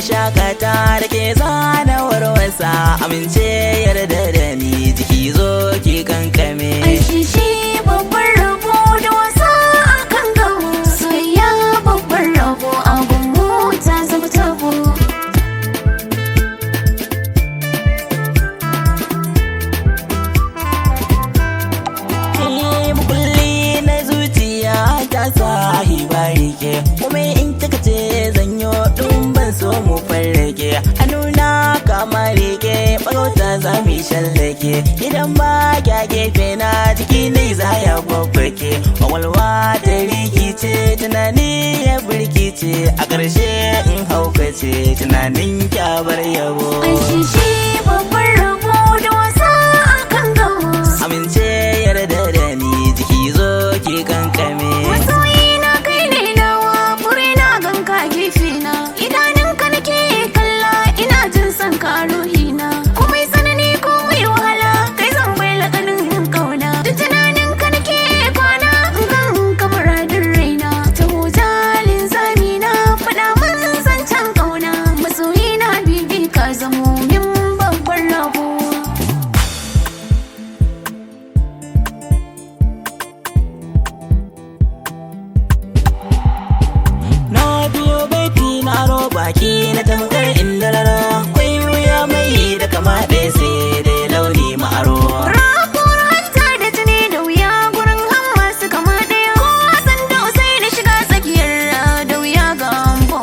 Shakata da ke zana warwasa amince yarda da ni jiki zo ki kankame. Ashishi babban rabo da wasa a kan gamo, soyayya babban rabo abun mu ta zama tabo. Mukulli na zuciya ta sahiba rike, kuma in kika ce zanyo ɗin so mu farrake, hannuna kama rike ɓarauta za mu shallake. Idan ba kya gefe na jiki ne za ya babbake, ƙwaƙwalwa ta rikice tunani ya birkice, a ƙarshe in haukace tunanin kyabar yabo. Ashishi babban rabo da wasa a kan gamo, amince yarda da ni jiki zo ki kankame. masoyi na kai ne nawa, fure na ganka gefe na, idanunka nake kalla ina jin son ka ruhina. Komai tsanani komai wahala kai zan bai lakanin kauna, duk tunaninka nake kwana in gan kamar radin raina. Ta hojalin zami na faɗa min zancen kauna, masoyi na bibi ka zamo min babban rabo. Na biyo baiti na roba ki na tamkar indararo, kwai wuya mai da kama ɗaya sai dai launi ma'aro. Rabuwar hanta da tuni da wuya gurin hamma su kama ɗaya, ko san da sai da shiga tsakiyar da wuya ga ambo.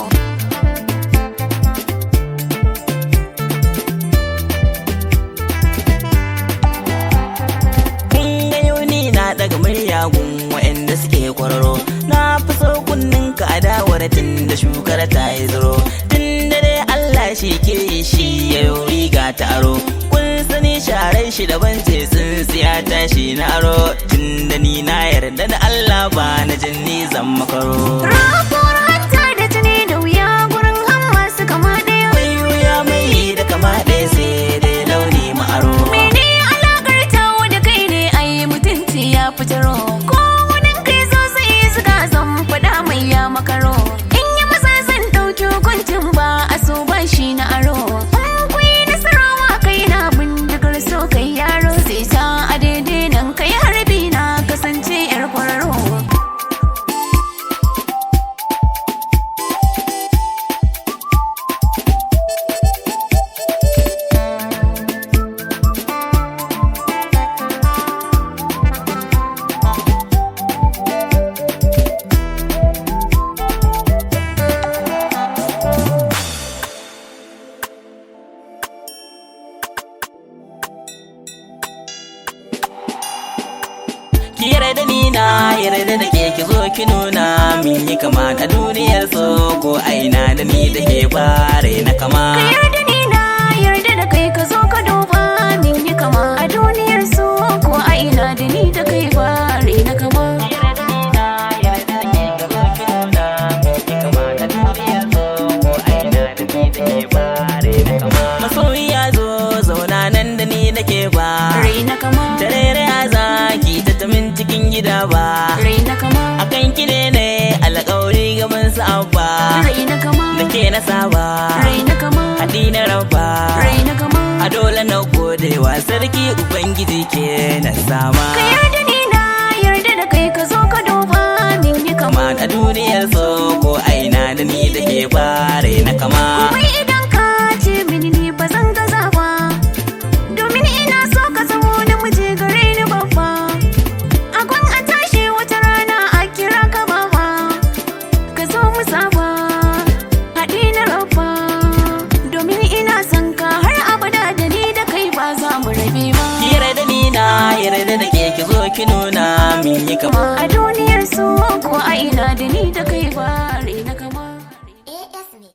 Kun ga yauni na daga murya gun waɗanda suke kwararo, na fi so kunnin ka adawar tun da shukar ta yi zuro. Tun da dai Allah shi ke shi ya yi riga ta aro, kun sani sharar shi daban ce tsintsiya tashi na aro. Tun da ni na yarda da Allah ba na jin ni zan makaro. Rabuwar hanta da tuni da wuya gurin hamma su kama ɗaya, Kwai wuya mai da kama ɗaya sai dai launi ma'aro. mene alaƙar tawo da kai ne ai mutunci ya fitaro, ko wani kai zo sai suka zan faɗa mai ya makaro. In yi masa zan ɗauki hukuncin ba a so ba shi na aro. In kuyi nasarawa kai na bindigar so kai yaro, sai ta a daidai nan kai harbi na kasance yar kwararo. Ki yarda ni na yarda da ke ki zo ki nuna min yi kama a duniyar so ko aina da ni da ke bare na kama. Ka yarda ni na yarda da kai ka zo ka duba min yi kama a duniyar so ko a ina da ni da kai bare na kama. Ki yarda ni na yarda da ke ki zo ki nuna min yi kama a duniyar so ko aina da ni da ke bare na kama. Masoyiya zo zauna nan da ni da ke ba. Rai na kama. Tarere a zaki ta tamin cikin gida ba. Rai na kama. Akan ki ne alƙawari gaban sa'abba. Rai na kama. Da ke na saba. Rai na kama. Haɗi na raba. Rai na kama. A dole na gode wa sarki Ubangiji ke na sama. Ka yarda ni na yarda da kai ka zo ka duba min yi kama a duniyar so ko aina da ni da ke bare na kama. Komai idan ka ce mini ni ba zan gaza ba, domin ina so ka zamo namiji gare ni babba. Agon a tashi wata rana a kira ka baba, ka zo mu saba haɗi na rabba, domin ina son ka har abada da ni da kai ba za mu rabe ba. Ki yarda ni na yarda da ke ki zo ki nuna min yi kama. A duniyar so ko a ina da ni da kai bare na kama.